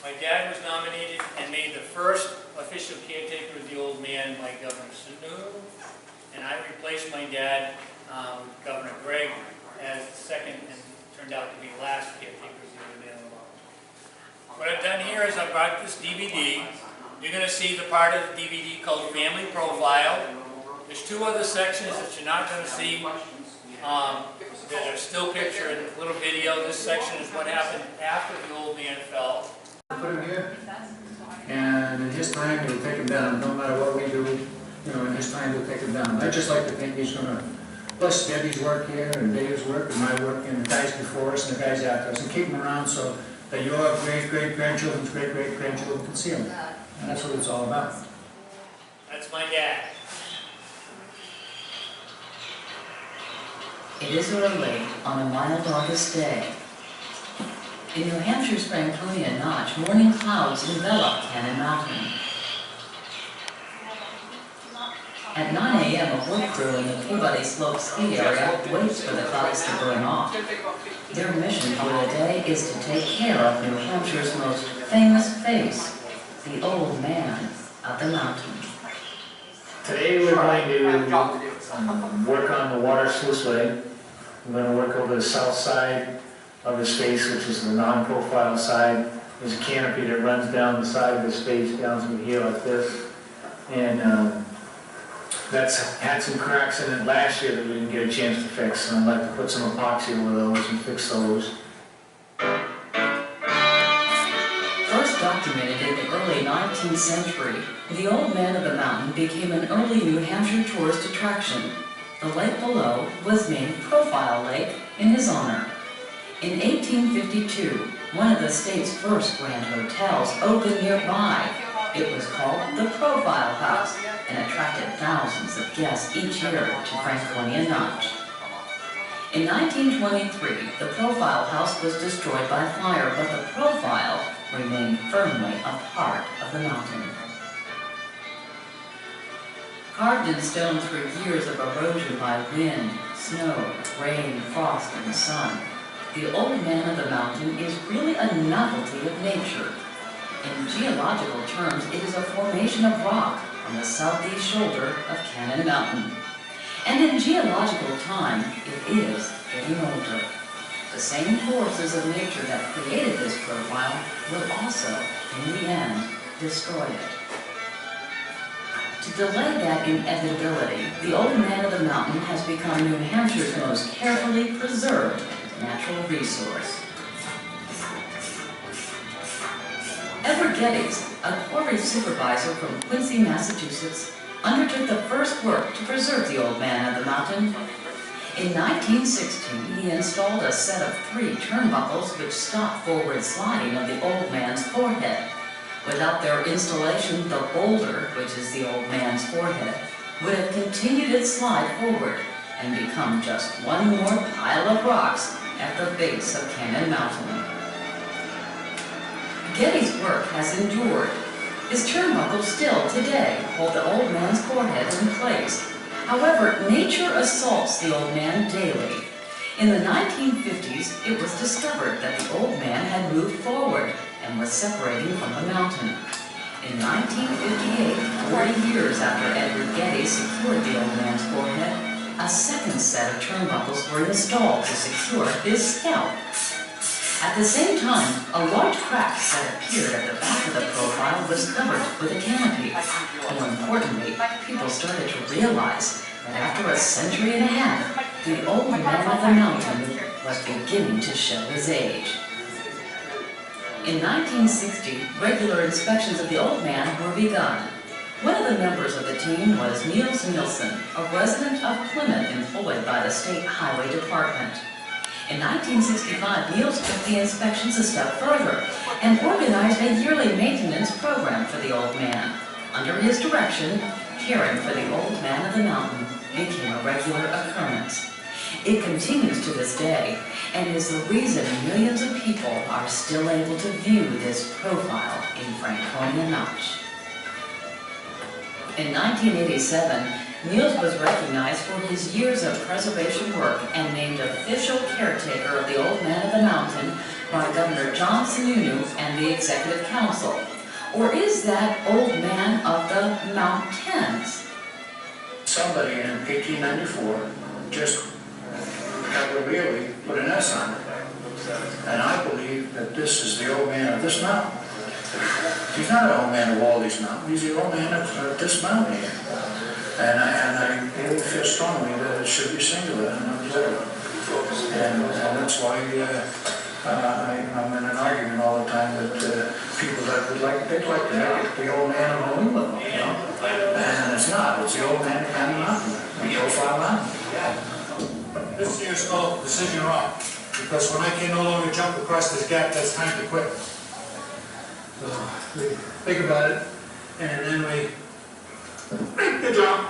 My dad was nominated and made the first official caretaker of the old man by Governor Sanu, and I replaced my dad with Governor Gregg as the second and turned out to be last caretaker of the old man. What I've done here is I brought this DVD. You're going to see the part of the DVD called Family Profile. There's two other sections that you're not going to see that are still pictured in a little video. This section is what happened after the old man fell. Put him here, and in his time he'll take him down. No matter what we do, you know, in his time he'll take him down. I just like to think he's going to bless Debbie's work here, and Dave's work, and my work, and the guys before us, and the guys after us, and keep them around so that your great-great-grandchildren's great-great-grandchildren can see them. And that's what it's all about. That's my dad. It is early on a mild August day. In New Hampshire's Franconia Notch, morning clouds envelop Cannon Mountain. At 9 a.m., a work crew in the Peabody Slope ski area waits for the clouds to burn off. Their mission for the day is to take care of New Hampshire's most famous face, the old man of the mountain. Today we're going to work on the water sluiceway. We're going to work over the south side of the space, which is the non-profile side. There's a canopy that runs down the side of the space down through here like this. And that's had some cracks in it last year that we didn't get a chance to fix. And I'd like to put some epoxy over those and fix those. First documented in the early 19th century, the old man of the mountain became an early New Hampshire tourist attraction. The lake below was named Profile Lake in his honor. In 1852, one of the state's first grand hotels opened nearby. It was called the Profile House and attracted thousands of guests each year to Franconia Notch. In 1923, the Profile House was destroyed by fire, but the profile remained firmly a part of the mountain. Carved in stone through years of erosion by wind, snow, rain, frost, and sun, the old man of the mountain is really a novelty of nature. In geological terms, it is a formation of rock on the southeast shoulder of Cannon Mountain. And in geological time, it is getting older. The same forces of nature that created this profile will also, in the end, destroy it. To delay that inevitability, the old man of the mountain has become New Hampshire's most carefully preserved natural resource. Edward Geddes, a quarry supervisor from Quincy, Massachusetts, undertook the first work to preserve the old man of the mountain. In 1916, he installed a set of 3 turnbuckles which stopped forward sliding of the old man's forehead. Without their installation, the boulder, which is the old man's forehead, would have continued its slide forward and become just one more pile of rocks at the base of Cannon Mountain. Geddes' work has endured. His turnbuckles still today hold the old man's forehead in place. However, nature assaults the old man daily. In the 1950s, it was discovered that the old man had moved forward and was separating from the mountain. In 1958, 40 years after Edward Geddes secured the old man's forehead, a second set of turnbuckles were installed to secure his scalp. At the same time, a large crack that appeared at the back of the profile was covered with a canopy. More importantly, people started to realize that after a century and a half, the old man of the mountain was beginning to show his age. In 1960, regular inspections of the old man were begun. One of the members of the team was Niels Nielsen, a resident of Plymouth employed by the State Highway Department. In 1965, Niels took the inspections a step further and organized a yearly maintenance program for the old man. Under his direction, caring for the old man of the mountain became a regular occurrence. It continues to this day and is the reason millions of people are still able to view this profile in Franconia Notch. In 1987, Niels was recognized for his years of preservation work and named official caretaker of the Old Man of the Mountain by Governor John Sununu and the Executive Council. Or is that Old Man of the Mountains? Somebody in 1894 just cavalierly put an S on it. And I believe that this is the old man of this mountain. He's not an old man of all these mountains, he's the old man of this mountain here. And I really feel strongly that it should be singular and not plural. And that's why I'm in an argument all the time with people that they'd like to make it the old man of New England, you know? And it's not, it's the old man of County Mountain, the Profile Mountain. This year's called Decision Rock, because when I can no longer jump across this gap, that's time to quit. So we think about it, and then we make the jump.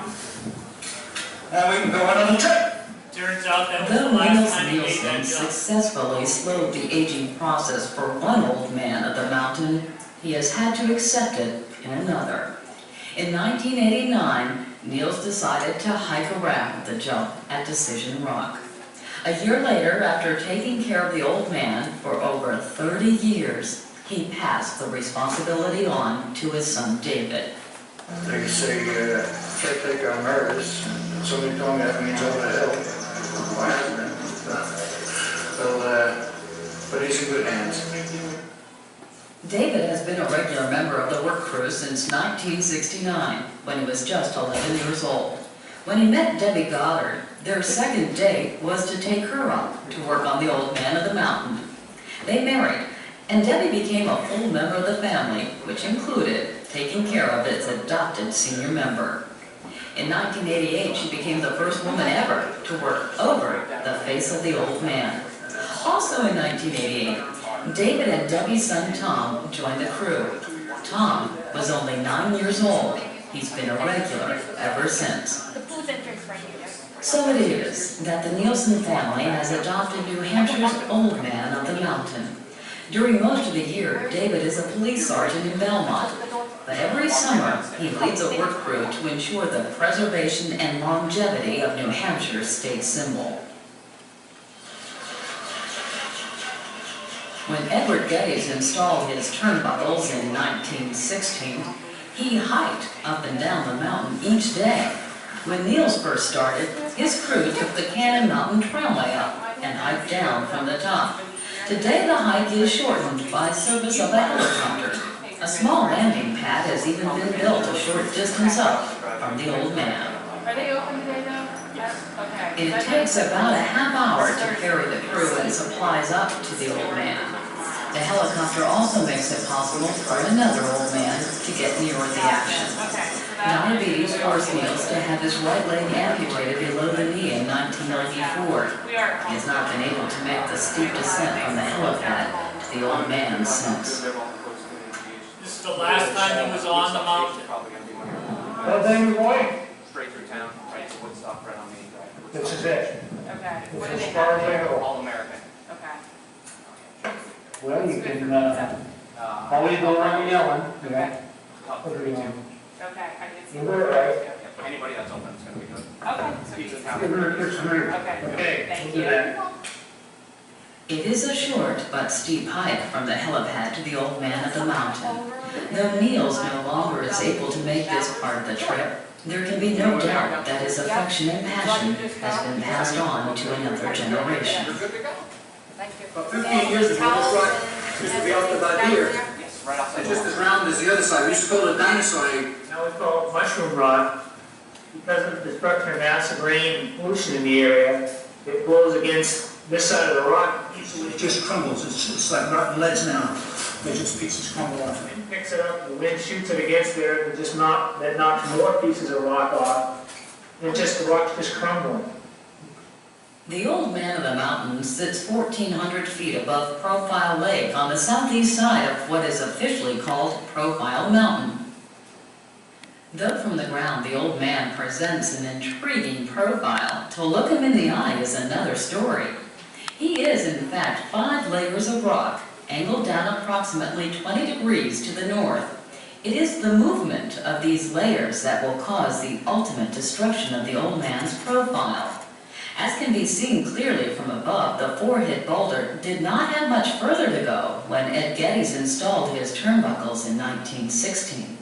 Now we can go out on a trip. Turns out that was the Though last Niels time he made that Nielsen jump. successfully slowed the aging process for one old man of the mountain, he has had to accept it in another. In 1989, Niels decided to hike around the jump at Decision Rock. A year later, after taking care of the old man for over 30 years, he passed the responsibility on to his son David. They say caretaker emeritus. Somebody told me that means over the hill. Why hasn't it? But he's in good hands. David has been a regular member of the work crew since 1969, when he was just 11 years old. When he met Debbie Goddard, their second date was to take her up to work on the Old Man of the Mountain. They married, and Debbie became a full member of the family, which included taking care of its adopted senior member. In 1988, she became the first woman ever to work over the face of the old man. Also in 1988, David and Debbie's son Tom joined the crew. Tom was only 9 years old. He's been a regular ever since. So it is that the Nielsen family has adopted New Hampshire's Old Man of the Mountain. During most of the year, David is a police sergeant in Belmont, but every summer he leads a work crew to ensure the preservation and longevity of New Hampshire's state symbol. When Edward Geddes installed his turnbuckles in 1916, he hiked up and down the mountain each day. When Niels first started, his crew took the Cannon Mountain Trailway up and hiked down from the top. Today the hike is shortened by service of a helicopter. A small landing pad has even been built a short distance up from the old man. Are they open today though? Okay. It takes about a half hour to carry the crew and supplies up to the old man. The helicopter also makes it possible for another old man to get nearer the action. Diabetes forced Niels to have his right leg amputated below the knee in 1994. He has not been able to make the steep descent from the helipad to the old man since. This is the last time he was on the mountain. Well, then we're going. Straight through town, right to Woodstock, right on Main Drive. This is it. Okay. What do This they is as far have as I there? go. All American. Okay. Well, you can always go around yelling. Okay. Top What are 32. you on? Okay, I can see. You were right. Anybody that's open is going to be good. Okay. Pizza town. It's great. Okay. Okay, Thank we'll do you. that. It is a short but steep hike from the helipad to the old man of the mountain. Though Niels no longer is able to make this part of the trip, there can be no doubt that his affection and passion has been passed on to another generation. You're good to go. Thank you. About 15 years ago, this rock used to be out to about here. Yes, right outside. It's just as round as the other side. We used to call it a dinosaur egg. Now we call it mushroom rock because of the destruction of acid rain and pollution in the area. It blows against this side of the rock. It just crumbles. It's like rotten leads now. They just pieces crumble off. The wind picks it up, the wind shoots it against there, and that knocks more pieces of rock off. And the rock's just crumbling. The Old Man of the Mountain sits 1,400 feet above Profile Lake on the southeast side of what is officially called Profile Mountain. Though from the ground the old man presents an intriguing profile, to look him in the eye is another story. He is, in fact, 5 layers of rock, angled down approximately 20 degrees to the north. It is the movement of these layers that will cause the ultimate destruction of the old man's profile. As can be seen clearly from above, the four-hit boulder did not have much further to go when Ed Geddes installed his turnbuckles in 1916.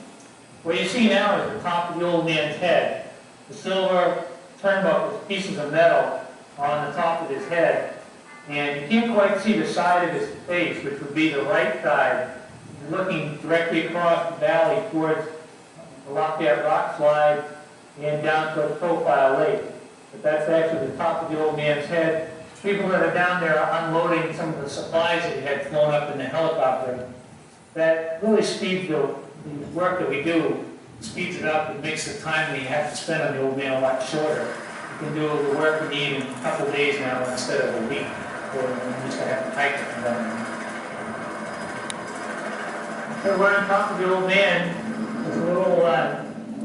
What you see now is the top of the old man's head. The silver turnbuckles, pieces of metal on the top of his head. And you can't quite see the side of his face, which would be the right side. You're looking directly across the valley towards the Lafayette Rock Slide and down towards Profile Lake. But that's actually the top of the old man's head. People that are down there are unloading some of the supplies that he had flown up in the helicopter. That really speeds the work that we do, speeds it up and makes the time we have to spend on the old man a lot shorter. We can do the work we need in a couple of days now instead of a week, or we used to have to hike it down. So we're on top of the old man. This little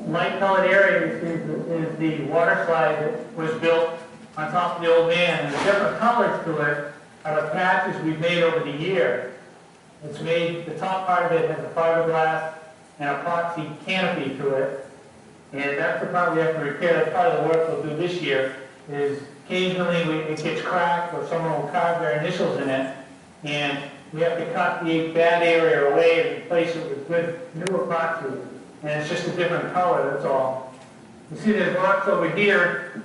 light-colored area is the water slide that was built on top of the old man. And the different colors to it are the patches we've made over the year. It's made, the top part of it has a fiberglass and epoxy canopy to it. And that's the part we have to repair. That's part of the work we'll do this year, is occasionally it gets cracked or someone will carve their initials in it. And we have to cut the bad area away and replace it with good new epoxy. And it's just a different color, that's all. You see there's rocks over here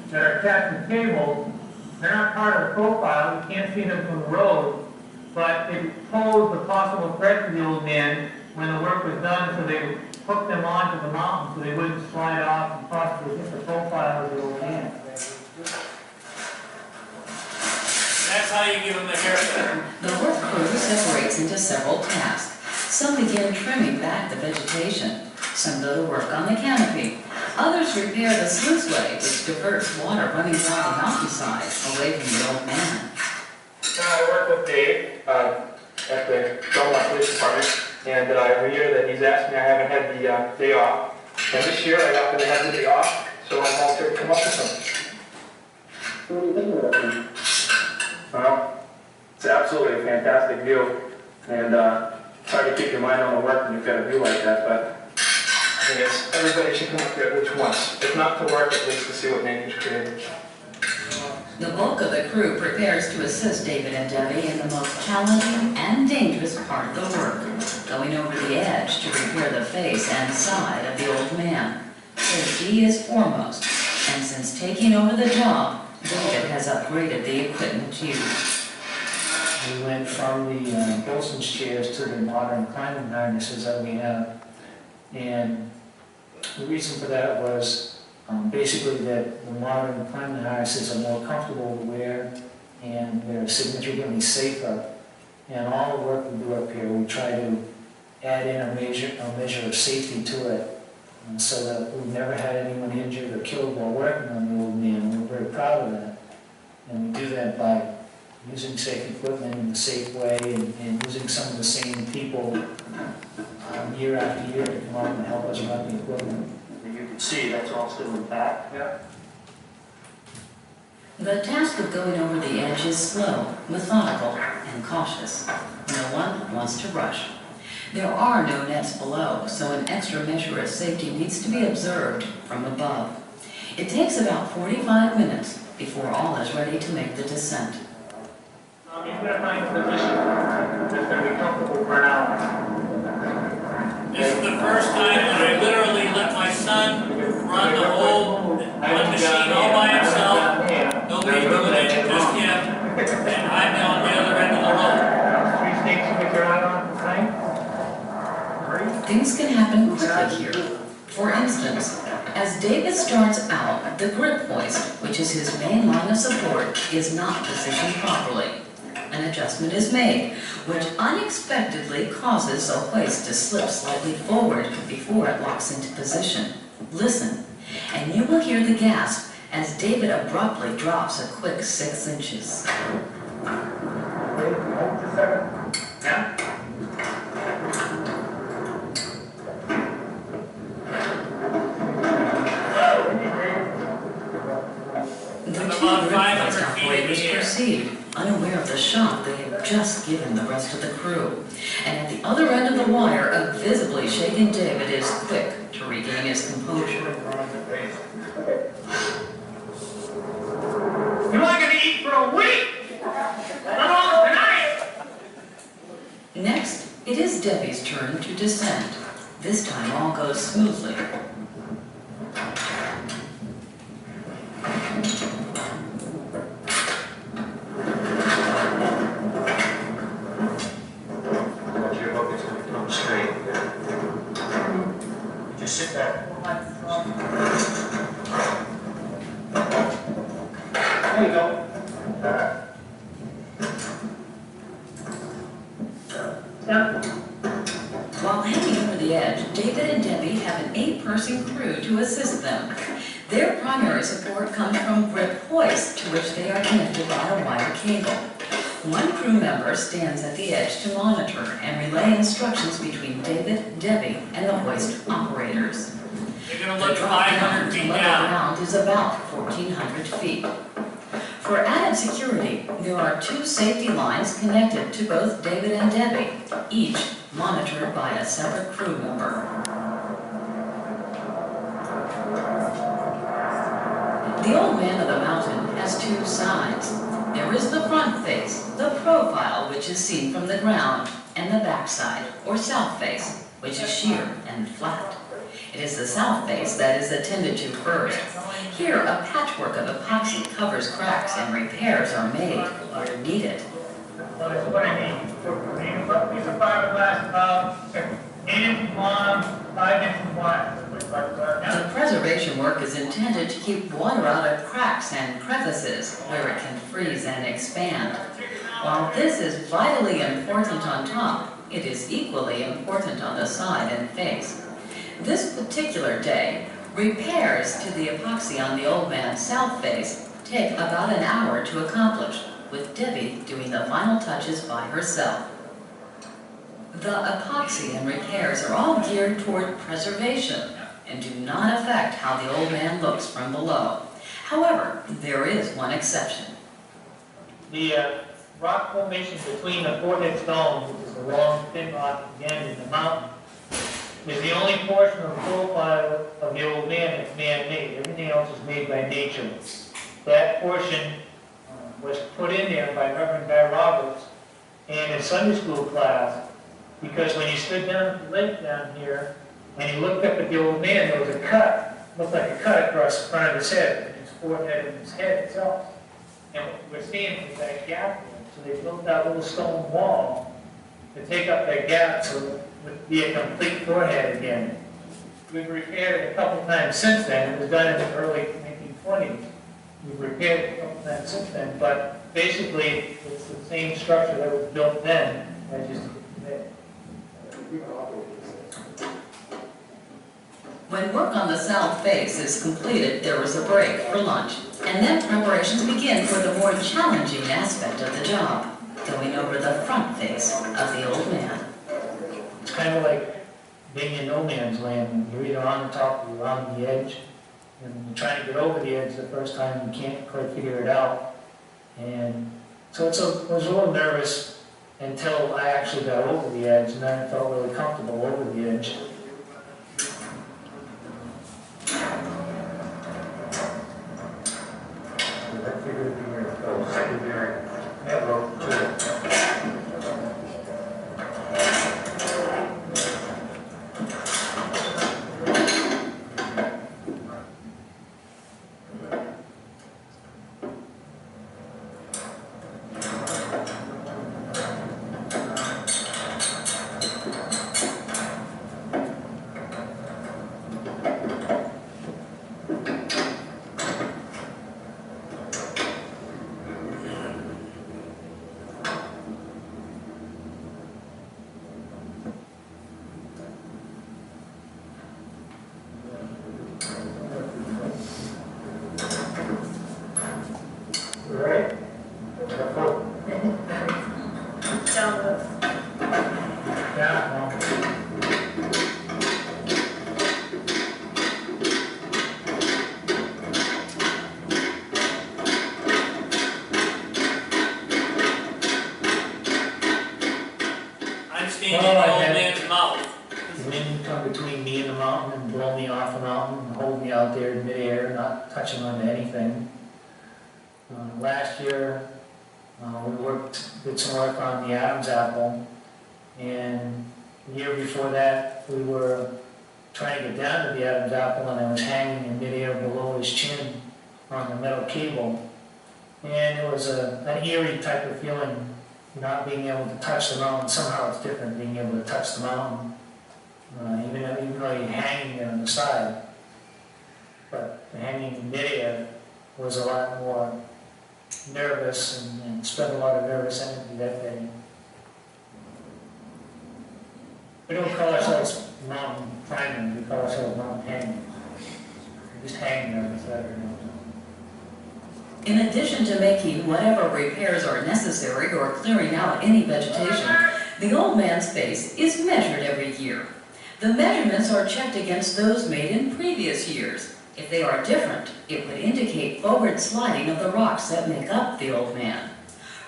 that are attached to cables. They're not part of the profile. You can't see them from the road. But it posed a possible threat to the old man when the work was done, so they hooked them onto the mountain so they wouldn't slide off and possibly hit the profile of the old man. That's how you give him a haircut. The work crew separates into several tasks. Some begin trimming back the vegetation. Some go to work on the canopy. Others repair the sluiceway, which diverts water running down the mountainside away from the old man. I work with Dave at the Belmont Police Department, and every year that he's asked me, I haven't had the day off. And this year I happened to have the day off, so I volunteered to come up with something. What do you think about that? Well, it's absolutely a fantastic view, and it's hard to keep your mind on the work when you've got a view like that, but I think everybody should come up here at least once. If not to work, at least to see what nature's created. The bulk of the crew prepares to assist David and Debbie in the most challenging and dangerous part of the work, going over the edge to repair the face and side of the old man. Safety is foremost, and since taking over the job, David has upgraded the equipment used. We went from the bosun's chairs to the modern climbing harnesses that we have. And the reason for that was basically that the modern climbing harnesses are more comfortable to wear and they're significantly safer. And all the work we do up here, we try to add in a measure of safety to it, so that we've never had anyone injured or killed while working on the old man. We're very proud of that. And we do that by using safe equipment in a safe way and using some of the same people year after year to come out and help us run the equipment. You can see that's all still intact. Yeah. The task of going over the edge is slow, methodical, and cautious. No one wants to rush. There are no nets below, so an extra measure of safety needs to be observed from above. It takes about 45 minutes before all is ready to make the descent. He's going to find a position that's going to be comfortable for an hour. This is the first time that I literally let my son run the whole machine all by himself. Nobody's doing it, just him. And I'm on the other end of the road. 3 stakes to get your eye on tonight. Things can happen quickly here. For instance, as David starts out, the grip hoist, which is his main line of support, is not positioned properly. An adjustment is made, which unexpectedly causes the hoist to slip slightly forward before it locks into position. Listen, and you will hear the gasp as David abruptly drops a quick 6 inches. Yeah? The two grip hoist operators proceed, unaware of the shock they have just given the rest of the crew. And at the other end of the wire, a visibly shaken David is quick to regain his composure. You're not gonna eat for a week! Come on, tonight! Next, it is Debbie's turn to descend. This time all goes smoothly. Just sit back. There you go. Stop. While hanging over the edge, David and Debbie have an 8-person crew to assist them. Their primary support comes from grip hoists to which they are connected by a wire cable. One crew member stands at the edge to monitor and relay instructions between David, Debbie, and the hoist operators. You're gonna The look drop 500 down to feet level down. ground is about 1,400 feet. For added security, there are 2 safety lines connected to both David and Debbie, each monitored by a separate crew member. The old man of the mountain has 2 sides. There is the front face, the profile, which is seen from the ground, and the back side, or south face, which is sheer and flat. It is the south face that is attended to first. Here, a patchwork of epoxy covers cracks and repairs are made where needed. Well, that's what I need. Piece of fiberglass about 8 inches long, 5 inches wide. The preservation work is intended to keep water out of cracks and crevices where it can freeze and expand. While this is vitally important on top, it is equally important on the side and face. This particular day, repairs to the epoxy on the old man's south face take about an hour to accomplish, with Debbie doing the final touches by herself. The epoxy and repairs are all geared toward preservation and do not affect how the old man looks from below. However, there is one exception. The rock formation between the forehead stones, which is a long, thin rock again in the mountain, is the only portion of the profile of the old man that's man-made. Everything else is made by nature. That portion was put in there by Reverend Guy Roberts in his Sunday school class, because when he stood down at the lake down here and he looked up at the old man, there was a cut, looked like a cut across the front of his head, his forehead and his head itself. And what we're seeing is that gap there. So they built that little stone wall to take up that gap so it would be a complete forehead again. We've repaired it a couple times since then. It was done in the early 1920s. We've repaired it a couple times since then, but basically it's the same structure that was built then as just today. When work on the south face is completed, there is a break for lunch, and then preparations begin for the more challenging aspect of the job, going over the front face of the old man. It's kind of like being in no man's land. You're either on the top or you're on the edge. And when you're trying to get over the edge the first time, you can't quite figure it out. And so I was a little nervous until I actually got over the edge, and then I felt really comfortable over the edge. wind in Well, the I old had- man's mouth. The wind come between me and the mountain and blow me off the mountain and hold me out there in midair, not touching onto anything. Last year, we did some work on the Adam's apple, and the year before that, we were trying to get down to the Adam's apple, and I was hanging in midair below his chin on the metal cable. And it was an eerie type of feeling, not being able to touch the mountain. Somehow it's different being able to touch the mountain, even though you're hanging there on the side. But hanging in midair was a lot more nervous and spent a lot of nervous energy that day. We don't call ourselves mountain climbing, we call ourselves mountain hanging. We just hang there on the side of the mountain. In addition to making whatever repairs are necessary or clearing out any vegetation, the old man's face is measured every year. The measurements are checked against those made in previous years. If they are different, it would indicate forward sliding of the rocks that make up the old man.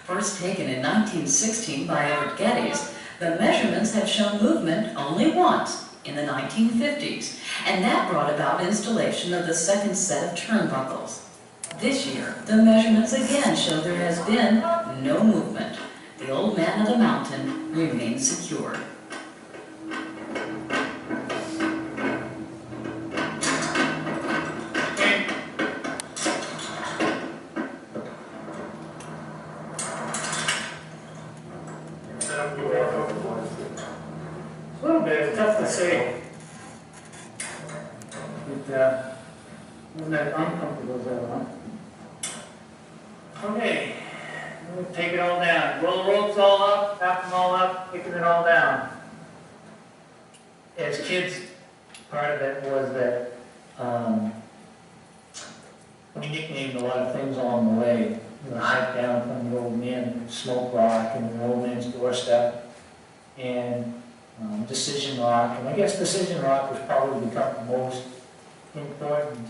First taken in 1916 by Everett Geddes, the measurements have shown movement only once, in the 1950s, and that brought about installation of the second set of turnbuckles. This year, the measurements again show there has been no movement. The old man of the mountain remains secure. A little bit, it's tough to say. Wasn't that uncomfortable though, huh? Okay, we'll take it all down. Roll the ropes all up, wrap them all up, kicking it all down. As kids, part of it was that we nicknamed a lot of things along the way. The hike down from the old man, Smoke Rock, and the old man's doorstep, and Decision Rock. And I guess Decision Rock was probably become most important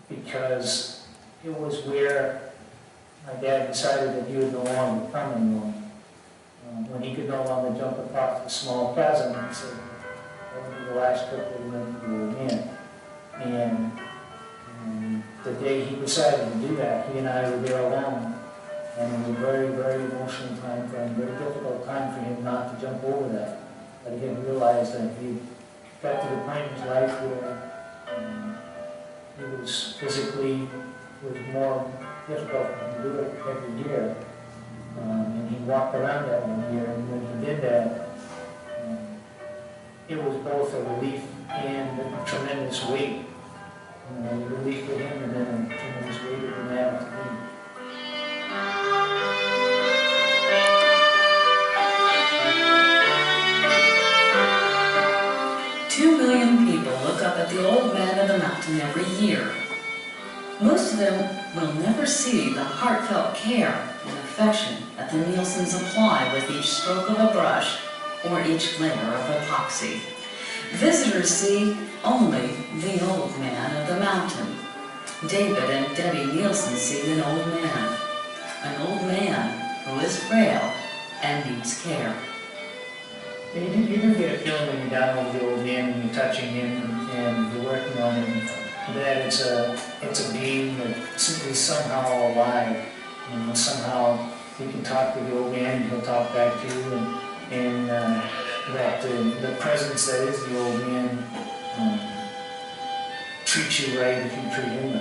because it was where my dad decided that he would no longer come anymore. When he could no longer jump across the small chasm, he said, that would be the last trip that we went to the old man. And the day he decided to do that, he and I were there alone. And it was a very, very emotional time for him, very difficult time for him not to jump over that. But he had realized that he got to the point in his life where he was physically, it was more difficult for him to do it every year. And he walked around that one year, and when he did that, it was both a relief and a tremendous weight. A relief for him and then a tremendous weight of the man to me. 2 million people look up at the old man of the mountain every year. Most of them will never see the heartfelt care and affection that the Nielsens apply with each stroke of a brush or each layer of epoxy. Visitors see only the old man of the mountain. David and Debbie Nielsen see an old man who is frail and needs care. You do get a feeling when you're down with the old man and you're touching him and you're working on him, that it's a being that is somehow alive. Somehow you can talk to the old man and he'll talk back to you, and that the presence that is the old man treats you right if you treat him